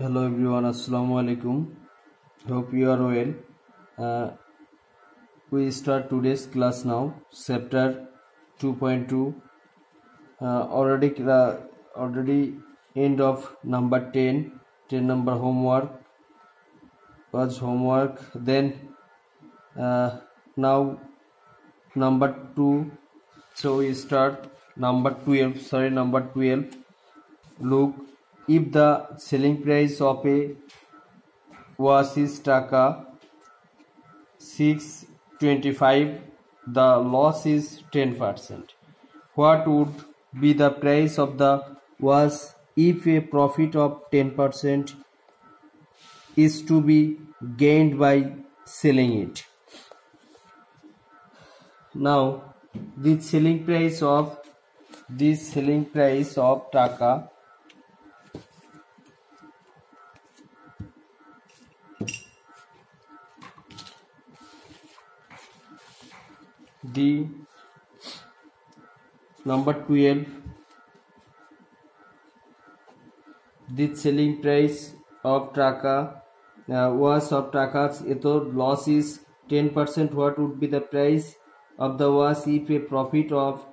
Hello everyone, Assalamu alaikum. Hope you are well. We start today's class now. Chapter 2.2. Already end of number 10. 10 number homework was homework. Then now number 2. So we start number 12. Number 12. Look, if the selling price of a was is taka 625, the loss is 10%. What would be the price of the was if a profit of 10% is to be gained by selling it? Now the selling price of taka the number 12, the selling price of taka was of takas eto loss is 10%. What would be the price of the was if a profit of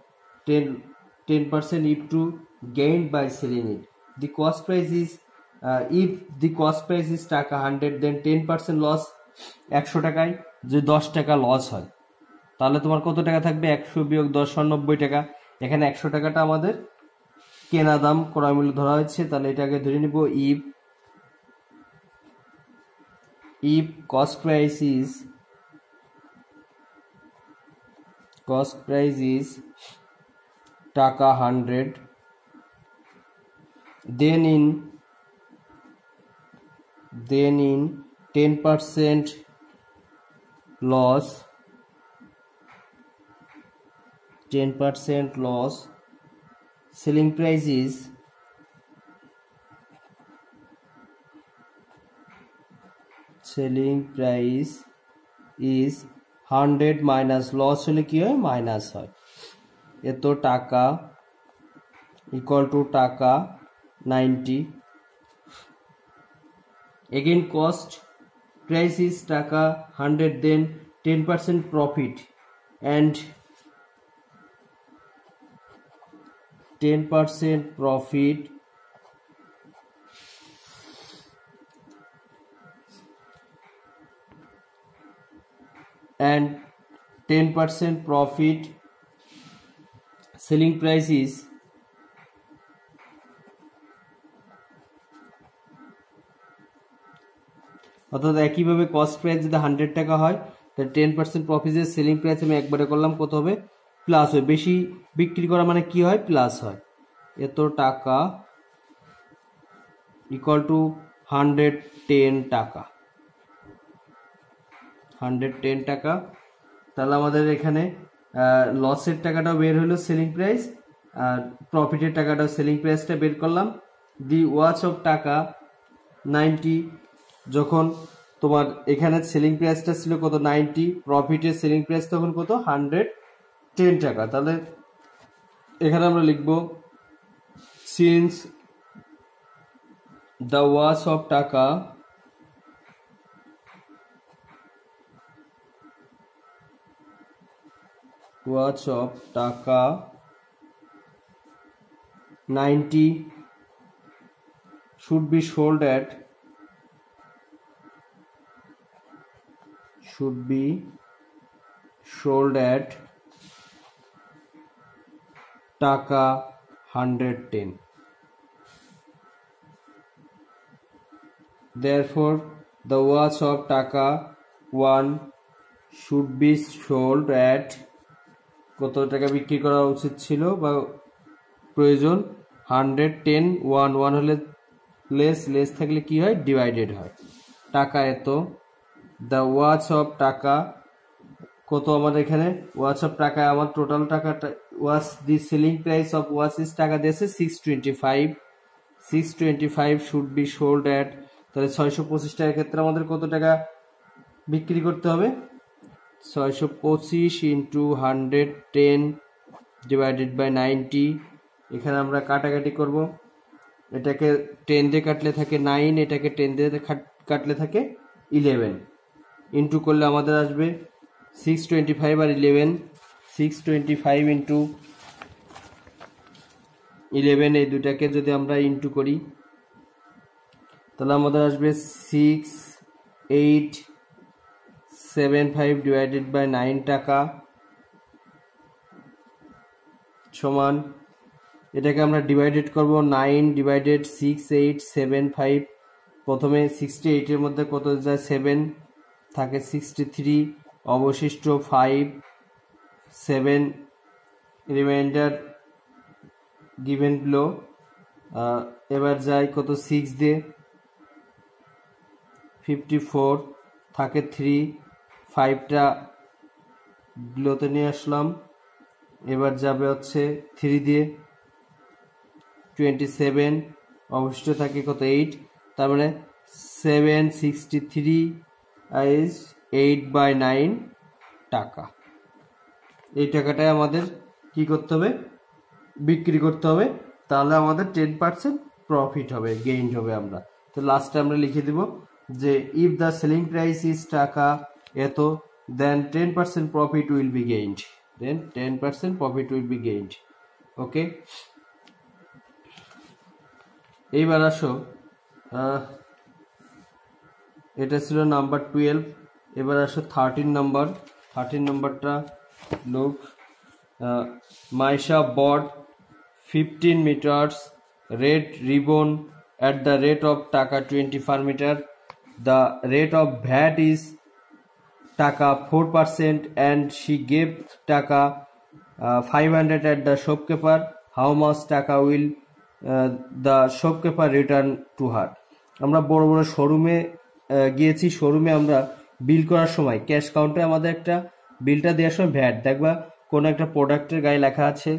10% if to gained by selling it? The cost price is if the cost price is taka 100, then 10% loss 100 টাকায় যে 10 টাকা loss হয়, তাহলে তোমার কত টাকা থাকবে? 100 বিয়োগ 10 90 টাকা। এখানে 100 টাকাটা আমাদের কেনা দাম, ক্রয় মূল্য ধরা হয়েছে, তাহলে এটাকে ধরে নিব if cost price is টাকা 100, then in 10% loss selling price is 100 minus loss হলে কি হয়? মাইনাস হয়। এত টাকা equal to টাকা 90. Again cost price is টাকা 100, then 10% profit and 10% profit and 10% profit selling price is অর্থাৎ একইভাবে কস্ট প্রাইস যদি 100 টাকা হয়, তাহলে 10% প্রফিটের সেলিং প্রাইস আমি একবারে করলাম, কত হবে? প্লাস হয়। বেশি বিক্রি করা মানে কি হয়? প্লাস হয়। এত টাকা ইকুয়াল টু 110 টাকা। 110 টাকা। তাহলে আমাদের এখানে লসের টাকাটাও বের হলো সেলিং প্রাইস, আর প্রফিটের টাকাটাও সেলিং প্রাইসটা বের করলাম। দি ওয়াচ অফ টাকা 90, যখন তোমার এখানে সেলিং প্রাইসটা ছিল কত? 90, প্রফিটের সেলিং প্রাইস তখন কত? 110 টাকা। তাহলে এখানে আমরা লিখব সিন্স দ্য ওয়াচ অফ টাকা $90 should be sold at টাকা 110. Therefore the watch of টাকা 1 should be sold at কত টাকা বিক্রি করা উচিত ছিল বা প্রয়োজন? 110. 1 হলে লেস থাকলে কি হয়? ডিভাইডেড হয়। টাকা এত, দ্য ওয়াচ অফ টাকা কত আমাদের এখানে? ওয়াচ অফ টাকা আমার টোটাল টাকাটা watch the selling price of watch is টাকা দিয়েছে 625 শুড বি সোল্ড অ্যাট, তাহলে 625 টাকার ক্ষেত্রে আমাদের কত টাকা বিক্রি করতে হবে? 625 ইন্টু 110 ডিভাইডেড বাই 90। এখানে আমরা কাটাকাটি করব, এটাকে 10 দিয়ে কাটলে থাকে 9, এটাকে 10 দিয়ে কাটলে থাকে 11, ইন্টু করলে আমাদের আসবে 625 আর 11, 625 ইন্টু 11, এই দুটাকে যদি আমরা ইন্টু করি তাহলে আমাদের আসবে 6875 ডিভাইডেড বাই 9 টাকা সমান, এটাকে আমরা ডিভাইডেড করব 9 ডিভাইডেড 6875, প্রথমে 68 এর মধ্যে কত যায় 7 থাকে 63, অবশিষ্ট 5, 7 রিমাইন্ডার গিভেন বিলো। এবার যায় কত 6 দিয়ে 54 থাকে 3, 5টা বিলোতে নিয়ে আসলাম। এবার যাবে হচ্ছে 3 দিয়ে 27, অবশিষ্ট থাকে কত 8, তার মানে 763 ইজ 8/9 টাকা। এই টাকাটাই আমাদের কি করতে হবে, বিক্রি করতে হবে, তাহলে আমাদের 10% প্রফিট হবে, গেইন হবে। আমরা তো লাস্টে আমরা লিখে দিব যে if the selling price is টাকা এত, then 10% profit will be gained, then 10% profit will be gained. Okay, এইবার আসো, এটা ছিল নাম্বার 12, এবার আসো 13 নাম্বার। 13 নাম্বারটা লোক Maisha bought 15 meters red ribbon at the rate of taka 20 per meter. The rate of VAT is taka 4% and she gave taka 500 at the shopkeeper. How much taka will the shopkeeper return to her? আমরা বড় বড় শোরুমে গিয়েছি, শোরুমে আমরা বিল করার সময় cash কাউন্টারে আমাদের একটা বিলটা দেওয়ার সময় ভ্যাট দেখবা কোনো একটা প্রোডাক্টের গায়ে লেখা আছে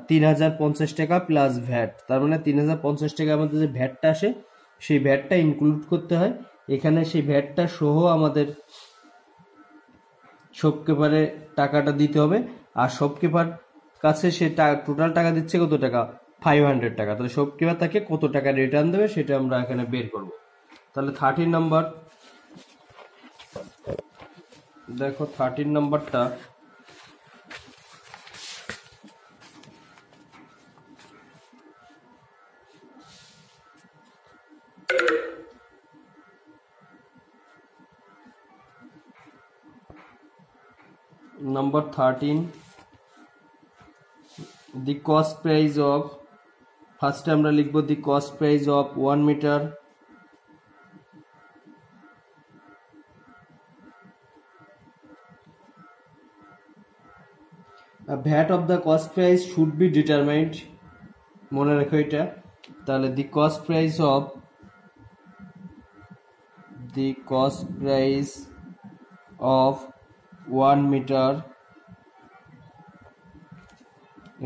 3050 টাকা প্লাস ভ্যাট, তার মানে 3050 টাকা আমাদের যে ভ্যাটটা আসে সেই ভ্যাটটা ইনক্লুড করতে হয় এখানে। সেই ভ্যাটটা সহ আমাদের শপকিপারে টাকাটা দিতে হবে, আর শপকিপার কাছে সে টোটাল টাকা দিচ্ছে কত টাকা 500 টাকা, তাহলে শপকিপার তাকে কত টাকা রিটার্ন দেবে সেটা আমরা এখানে বের করব। তাহলে 13 নাম্বার দেখো, 13 নাম্বারটা number 13, the cost price of, first আমরা লিখব the cost price of 1 meter VAT of the cost price should be determined, মনে রাখো এটা। তাহলে the cost price of of 1 meter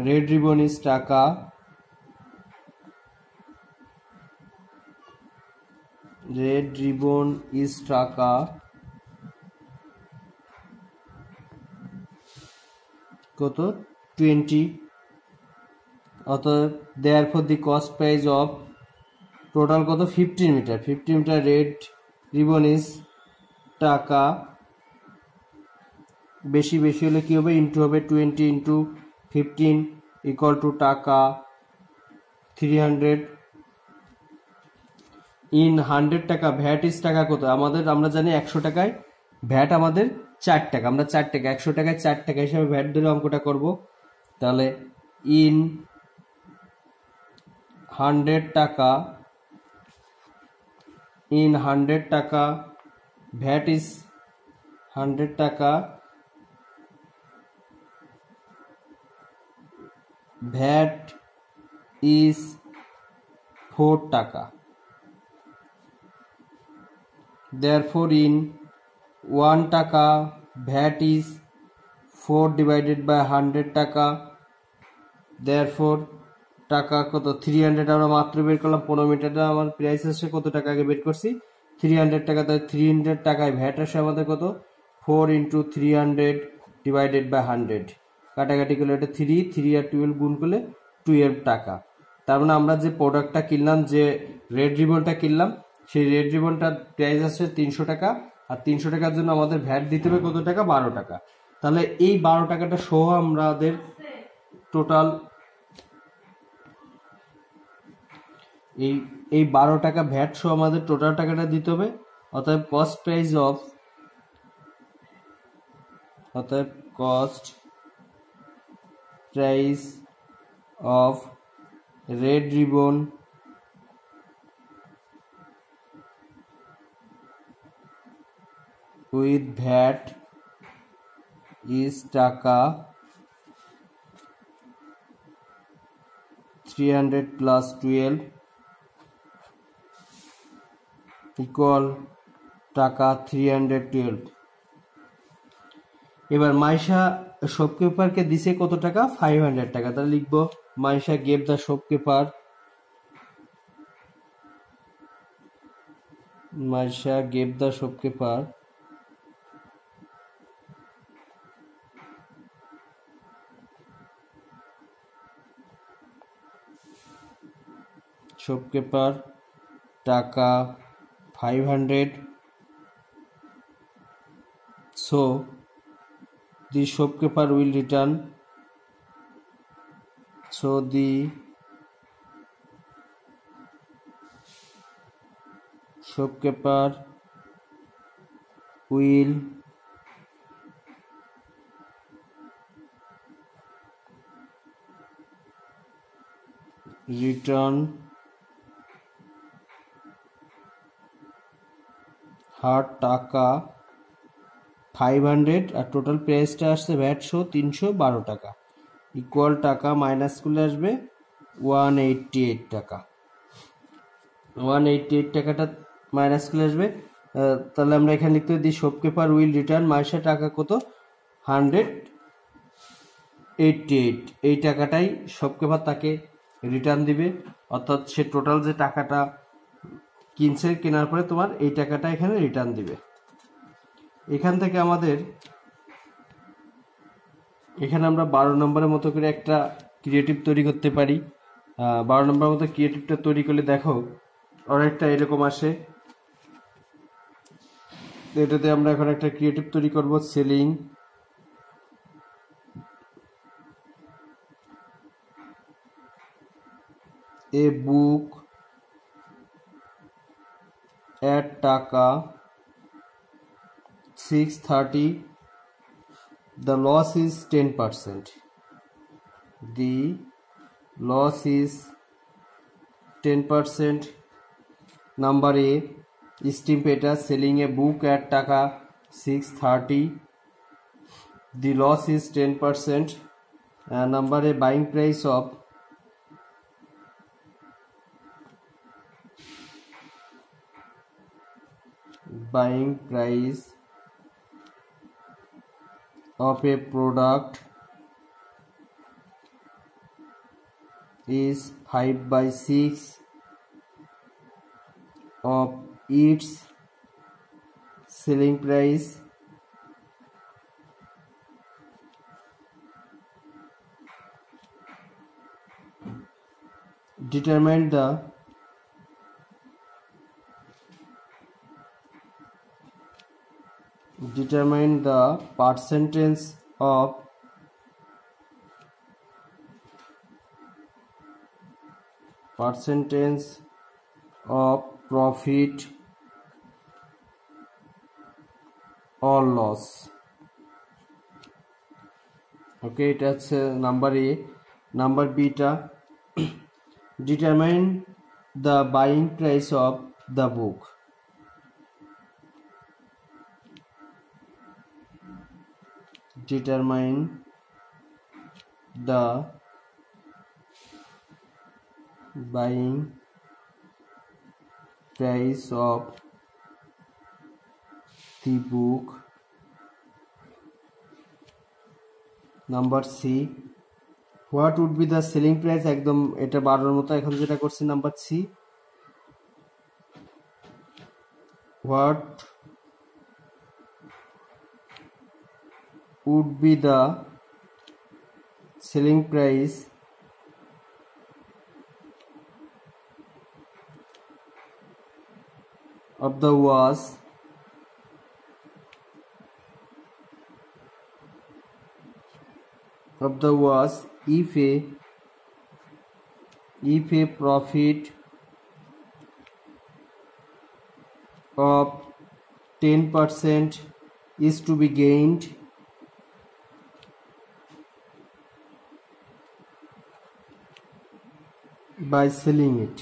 red ribbon is টাকা, red ribbon is টাকা, কত 20, অতএব therefore the cost price of total কত 15 metre, 15 metre red ribbon is টাকা, বেশি বেশি হলে কি হবে ইন্টু হবে 20 ইন্টু 15 ইকুয়াল টু টাকা 300 ইন 100 টাকা। ভ্যাট ইজ টাকা কত আমাদের, আমরা জানি 100 টাকায় ভ্যাট আমাদের 4 টাকা, আমরা 4 টাকা 100 টাকায় 4 টাকা হিসাবে ভ্যাট ধরে অঙ্কটা করব। তাহলে ইন 100 টাকা, in 100 টাকা VAT is 100 টাকা, VAT is 4 টাকা, therefore in 1 টাকা VAT is 4 divided by 100 টাকা, therefore টাকা কত 300 আমরা মাত্র বের করলাম, 15 মিটারটা আমার প্রাইস আসছে কত টাকা আগে বের করছি 300 টাকা, তাই 300 টাকায় ভ্যাট আসে আমাদের কত 4 ইন্টু 300 ডিভাইডেড বাই 100, কাটাকাটি করলে এটা 3 আর 12 গুণ করলে 12 টাকা। তার মানে আমরা যে প্রোডাক্টটা কিনলাম, যে রেড রিবনটা কিনলাম, সেই রেড রিবনটার প্রাইস আছে 300 টাকা, আর 300 টাকার জন্য আমাদের ভ্যাট দিতে হবে কত টাকা? 12 টাকা। তাহলে এই 12 টাকাটা সহ আমাদের টোটাল এই 12 টাকা ভ্যাট সহ আমাদের টোটাল টাকাটা দিতে হবে। অতএব cost price of red ribbon with VAT is টাকা 300 plus 12 ইকুয়াল টাকা 312। এবার মাইশা শপকিপারকে দিছে কত টাকা? 500 টাকা। তাহলে লিখবো Maisha gave the shopkeeper, Maisha gave the shopkeeper টাকা 500, so the shopkeeper will return, so the shopkeeper will return her টাকা 500 আর টোটাল প্রাইসটা আসছে ভ্যাট সহ 312 টাকা, ইকুয়াল টাকা মাইনাস করলে আসবে 188 টাকা। 188 টাকাটা মাইনাস করলে আসবে, তাহলে আমরা এখানে লিখতে দিই শপকিপার উইল রিটার্ন মাইশা টাকা কত? 188। এই টাকাটাই শপকিপার তাকে রিটার্ন দিবে, অর্থাৎ সে টোটাল যে টাকাটা কিনছে, কেনার পরে তোমার এই টাকাটা এখানে রিটার্ন দিবে। এখান থেকে আমাদের এখানে আমরা 12 নম্বরের মতো করে একটা ক্রিয়েটিভ তৈরি করতে পারি। 12 নম্বরের মতো ক্রিয়েটিভটা তৈরি করলে দেখো অনেকটা এরকম আসে। এটাতে আমরা এখন একটা ক্রিয়েটিভ তৈরি করব, সেলিং এ বুক at টাকা 630, the loss is 10%. The loss is 10%. Number A, estimator selling a book at টাকা 630, the loss is 10%. Number A, buying price of a product is 5/6 of its selling price. Determine the percentage of profit or loss. Okay, এটা হচ্ছে number A. Number beta, determine the buying price of the book. Determine the buying price of the book. Number C, what would be the selling price? একদম এটা 12 মতো এখন যেটা করছি। Number C, what would be the selling price of the was if a profit of 10% is to be gained by selling it।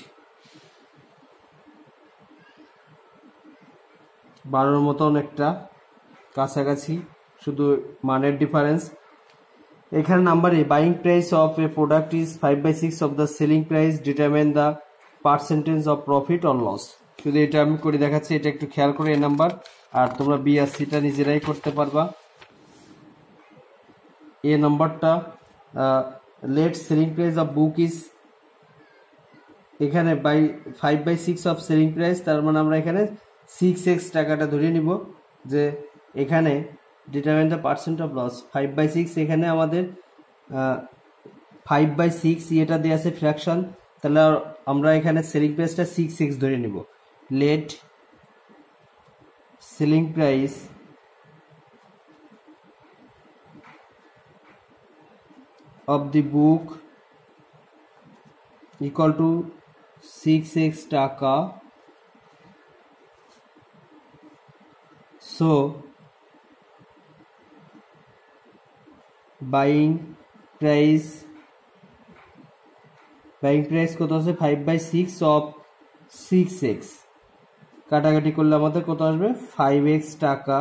12 মতো অনেকটা কাছাকাছি, শুধু মানের ডিফারেন্স। এখানে number A, buying price of a product is 5/6 of the selling price, determine the percentage of profit or loss. শুধু এটা আমি করে দেখাচ্ছি, এটা একটু খেয়াল করে এ নাম্বার, আর তোমরা বি আর সিটা নিজেরাই করতে পারবা। এ নাম্বারটা let selling price of book is, এখানে বাই 5/6 অফ সেলিং প্রাইস, তার মানে আমরা এখানে 6x টাকাটা ধরে নিব, যে এখানে determine the percent of loss 5/6, এখানে আমাদের 5/6 এটা দিয়ে আছে ফ্র্যাকশন, তাহলে আমরা এখানে সেলিং প্রাইসটা 6x ধরে নিব। Let selling price of the book equal to 6x টাকা, so বাইং প্রাইস কত আছে 5/6 অফ 6x, কাটাকাটি করলে আমাদের কত আসবে 5x টাকা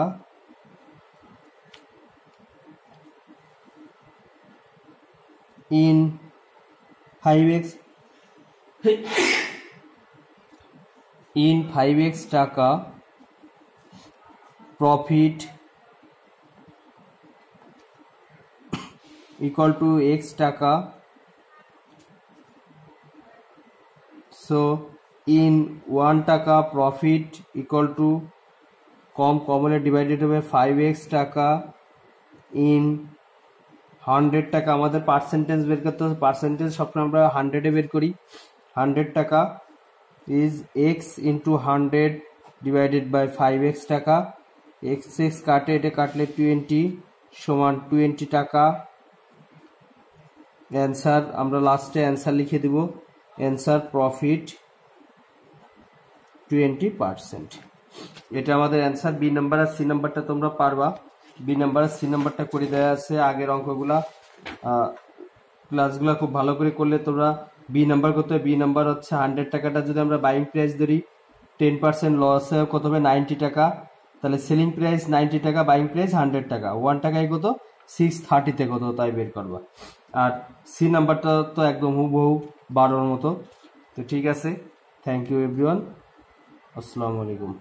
ইন 5x টাকা প্রফিট equal to x টাকা, so in 1 টাকা প্রফিট equal to কমনে ডিভাইডেড হবে 5x টাকা ইন 100 টাকা। আমাদের পার্সেন্টেজ বের করতে হবে, পার্সেন্টেজ সবসময় আমরা 100 এ বের করি। 100 টাকা is x into 100 divided by 5x টাকা, x কাটে, এটা কাটলে 20 সমান 20 টাকা। অ্যান্সার আমরা লাস্টে অ্যান্সার লিখে দেব, অ্যান্সার প্রফিট 20%। এটা আমাদের অ্যান্সার। বি নাম্বার আর সি নাম্বারটা তোমরা পারবা, বি নাম্বার আর সি নাম্বারটা করে দেওয়া আছে আগের অঙ্কগুলা, ক্লাসগুলা খুব ভালো করে করলে তোমরা বি নাম্বার করতে হবে। বি নাম্বার হচ্ছে 100 টাকাটা যদি আমরা বাইং প্রাইস ধরি, 10% লস কত হবে 90 টাকা, তাহলে সেলিং প্রাইস 90 টাকা, বাইং প্রাইস 100 টাকা, 1 টাকায় কত 630 কত তাই বের করবা। আর সি নাম্বারটা তো একদম হুবহু 12 মতো। তো ঠিক আছে, থ্যাংক ইউ এভরিওয়ান, আসসালামু আলাইকুম।